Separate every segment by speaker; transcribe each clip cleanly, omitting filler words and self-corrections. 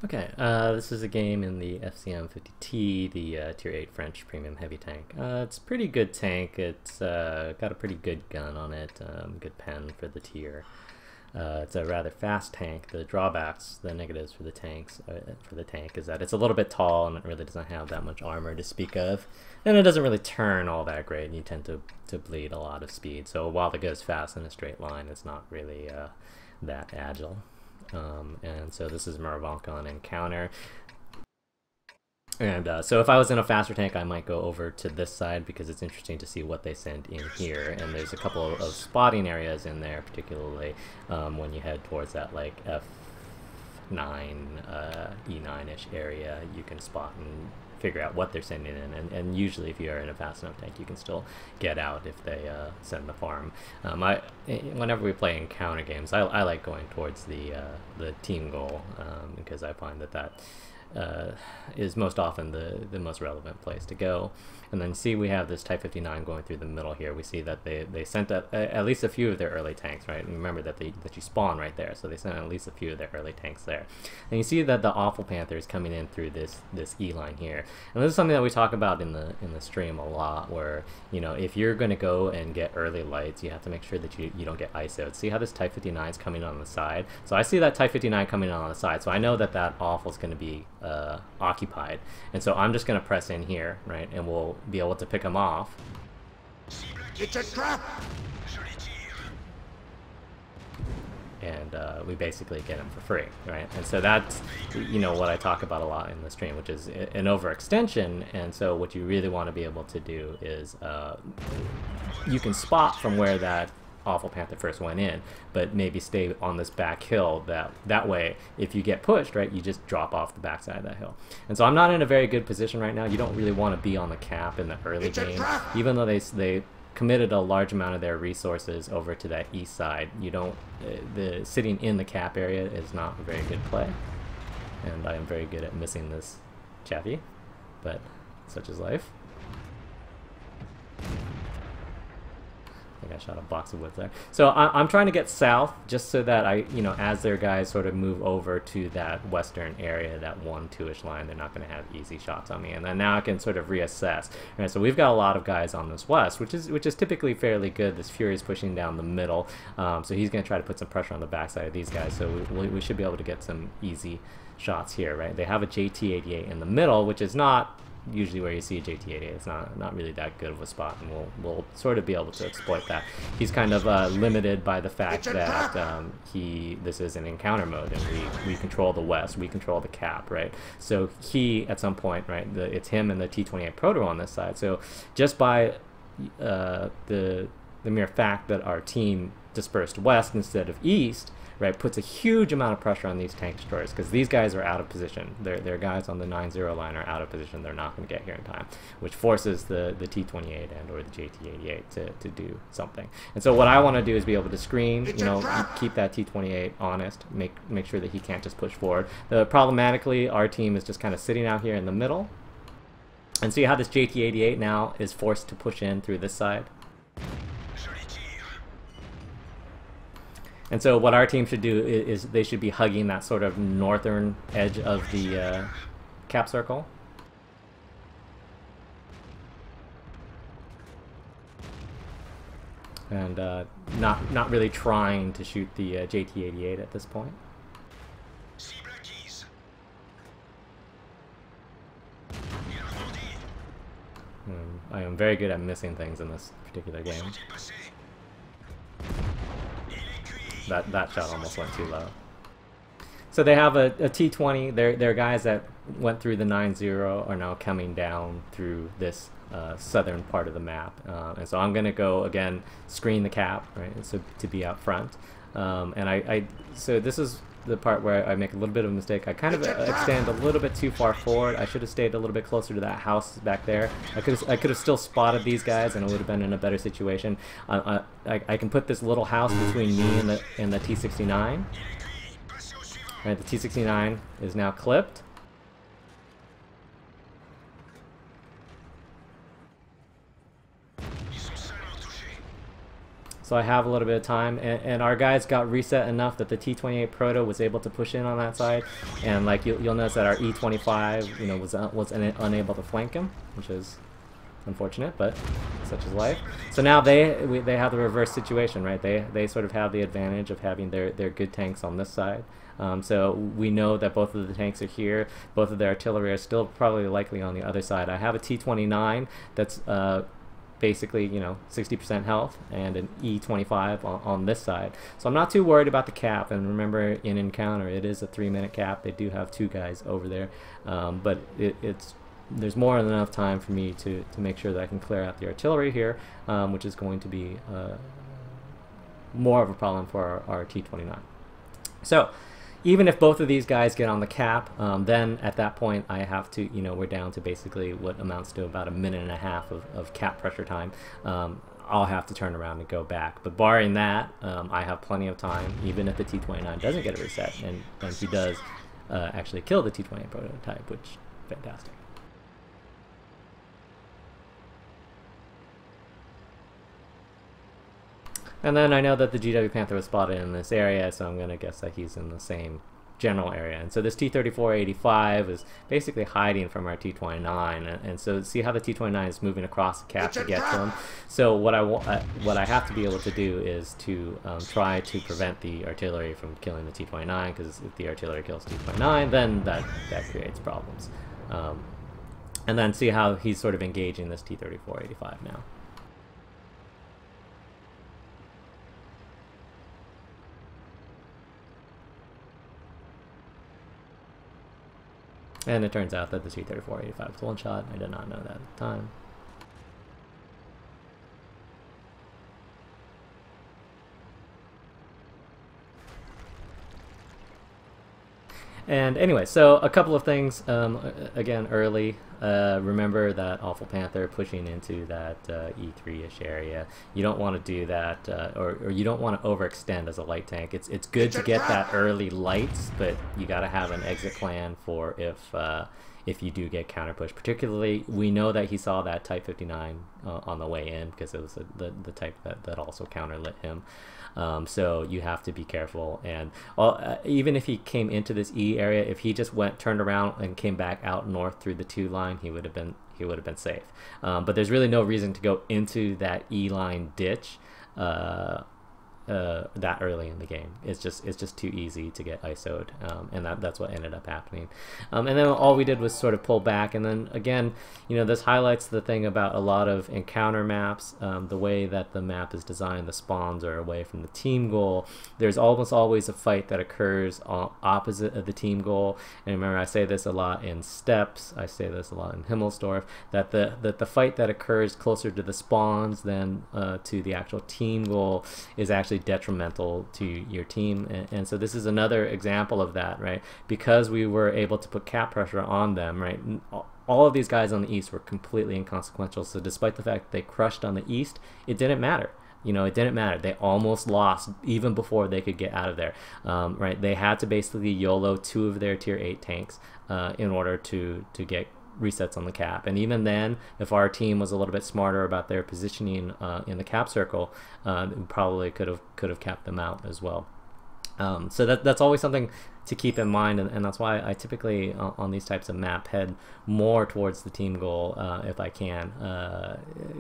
Speaker 1: Okay, this is a game in the FCM 50T, the Tier 8 French Premium Heavy Tank. It's a pretty good tank. It's got a pretty good gun on it, good pen for the tier. It's a rather fast tank. The drawbacks, the negatives for the tank is that it's a little bit tall and it really doesn't have that much armor to speak of. And it doesn't really turn all that great, and you tend to bleed a lot of speed. So while it goes fast in a straight line, it's not really that agile. And so this is Murovanka on encounter. And so if I was in a faster tank, I might go over to this side because it's interesting to see what they send in here. And there's a couple of spotting areas in there, particularly when you head towards that like F9, E9-ish area, you can spot and figure out what they're sending in, and usually if you are in a fast enough tank you can still get out if they send the farm. Whenever we play encounter games, I like going towards the team goal because I find that is most often the most relevant place to go. And then see we have this Type 59 going through the middle here. We see that they sent at least a few of their early tanks, right? And remember that you spawn right there, so they sent at least a few of their early tanks there. And you see that the Awful Panther is coming in through this E line here. And this is something that we talk about in the stream a lot, where if you're going to go and get early lights, you have to make sure that you don't get ISO'd. See how this Type 59 is coming on the side? So I see that Type 59 coming on the side, so I know that Awful is going to be occupied, and so I'm just going to press in here, right, and we'll be able to pick them off.
Speaker 2: It's a trap!
Speaker 1: And we basically get them for free, right? And so that's what I talk about a lot in the stream, which is an overextension. And so what you really want to be able to do is you can spot from where that Awful Panther first went in, but maybe stay on this back hill. That way, if you get pushed, right, you just drop off the backside of that hill. And so I'm not in a very good position right now. You don't really want to be on the cap in the early game, even though they committed a large amount of their resources over to that east side. You don't the sitting in the cap area is not a very good play, and I am very good at missing this chappy, but such is life. I think I shot a box of wood there. So I'm trying to get south just so that as their guys sort of move over to that western area, that 1-2-ish line, they're not going to have easy shots on me. And then now I can sort of reassess. Right, so we've got a lot of guys on this west, which is typically fairly good. This Fury is pushing down the middle, so he's going to try to put some pressure on the backside of these guys. So we should be able to get some easy shots here, right? They have a JT-88 in the middle, which is not usually where you see a JT-88. It's not really that good of a spot, and we'll sort of be able to exploit that. He's kind of limited by the fact that this is an encounter mode, and we control the west, we control the cap, right? So he, at some point, right, it's him and the T-28 Proto on this side. So just by the mere fact that our team dispersed west instead of east, right, puts a huge amount of pressure on these tank destroyers, because these guys are out of position. Their guys on the 9-0 line are out of position. They're not going to get here in time, which forces the T-28 and or the JT-88 to do something. And so what I want to do is be able to screen, keep that T-28 honest, make sure that he can't just push forward. Problematically, our team is just kind of sitting out here in the middle. And see how this JT-88 now is forced to push in through this side? And so what our team should do is they should be hugging that sort of northern edge of the cap circle. And not really trying to shoot the JT-88 at this point. I am very good at missing things in this particular game. That shot almost went too low. So they have a T-20. Their guys that went through the 9-0 are now coming down through this southern part of the map. And so I'm going to go, again, screen the cap, right, so to be out front. So this is the part where I make a little bit of a mistake. I kind of extend a little bit too far forward. I should have stayed a little bit closer to that house back there. I could have still spotted these guys, and it would have been in a better situation. I can put this little house between me and the T-69. Right, the T-69 is now clipped. so I have a little bit of time, and our guys got reset enough that the T-28 Proto was able to push in on that side, and like you'll notice that our E-25, you know, was unable to flank him, which is unfortunate, but such is life. So now they have the reverse situation, right? They sort of have the advantage of having their good tanks on this side. So we know that both of the tanks are here. Both of their artillery are still probably likely on the other side. I have a T-29 that's basically, you know, 60% health, and an E-25 on this side. So I'm not too worried about the cap. And remember, in Encounter, it is a 3-minute cap. They do have 2 guys over there, but there's more than enough time for me to make sure that I can clear out the artillery here, which is going to be more of a problem for our T-29. So even if both of these guys get on the cap, then at that point I have to, you know, we're down to basically what amounts to about 1.5 minutes of cap pressure time. I'll have to turn around and go back. But barring that, I have plenty of time, even if the T-29 doesn't get a reset, and he does actually kill the T-28 prototype, which is fantastic. And then I know that the GW Panther was spotted in this area, so I'm going to guess that he's in the same general area. And so this T-3485 is basically hiding from our T-29, and so see how the T-29 is moving across the cap to get to him. So what I have to be able to do is to try to prevent the artillery from killing the T-29, because if the artillery kills T-29, then that creates problems. And then see how he's sort of engaging this T-3485 now. And it turns out that the T-3485 was one shot. I did not know that at the time. And anyway, so a couple of things, again, early. Remember that Awful Panther pushing into that E3-ish area. You don't want to do that, or you don't want to overextend as a light tank. It's good to get that early lights, but you got to have an exit plan for if you do get counter push. Particularly, we know that he saw that Type 59 on the way in, because it was the type that also counter lit him. So you have to be careful, and even if he came into this E area, if he just turned around and came back out north through the 2 line, he would have been safe. But there's really no reason to go into that E line ditch that early in the game. It's just too easy to get ISO'd, and that's what ended up happening. And then all we did was sort of pull back, and then again, you know, this highlights the thing about a lot of encounter maps, the way that the map is designed. The spawns are away from the team goal. There's almost always a fight that occurs opposite of the team goal. And remember, I say this a lot in Steps, I say this a lot in Himmelsdorf, that the fight that occurs closer to the spawns than to the actual team goal is actually detrimental to your team. And so this is another example of that, right? Because we were able to put cap pressure on them, right? All of these guys on the east were completely inconsequential. So despite the fact that they crushed on the east, it didn't matter. You know, it didn't matter. They almost lost even before they could get out of there, right? They had to basically YOLO 2 of their tier 8 tanks in order to get resets on the cap. And even then, if our team was a little bit smarter about their positioning in the cap circle, we probably could have capped them out as well. So that's always something to keep in mind, and that's why I typically on these types of map head more towards the team goal if I can.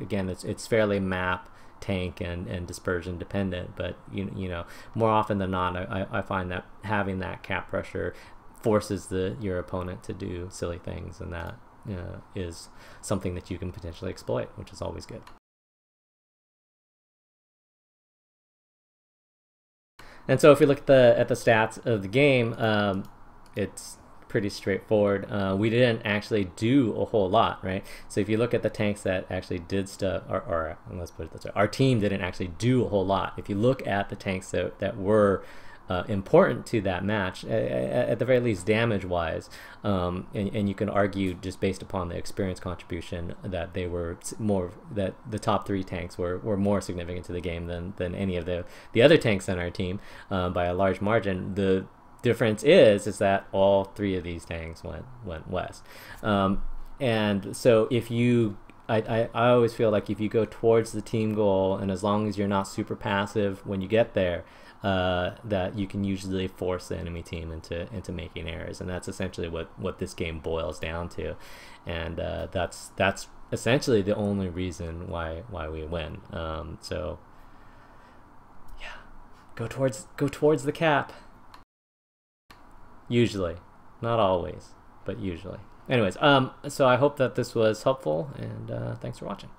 Speaker 1: Again, it's fairly map, tank, and dispersion dependent, but you know, more often than not, I find that having that cap pressure forces your opponent to do silly things, and that is something that you can potentially exploit, which is always good. And so if we look at the stats of the game, it's pretty straightforward. We didn't actually do a whole lot, right? So if you look at the tanks that actually did stuff, or let's put it this way, our team didn't actually do a whole lot. If you look at the tanks that were important to that match, at the very least damage-wise, and you can argue just based upon the experience contribution that they were that the top 3 tanks were more significant to the game than any of the other tanks on our team by a large margin. The difference is that all 3 of these tanks went west, and so if you I always feel like if you go towards the team goal, and as long as you're not super passive when you get there, that you can usually force the enemy team into making errors, and that's essentially what this game boils down to, and that's essentially the only reason why we win. So yeah, go towards the cap. Usually, not always, but usually. Anyways, so I hope that this was helpful, and thanks for watching.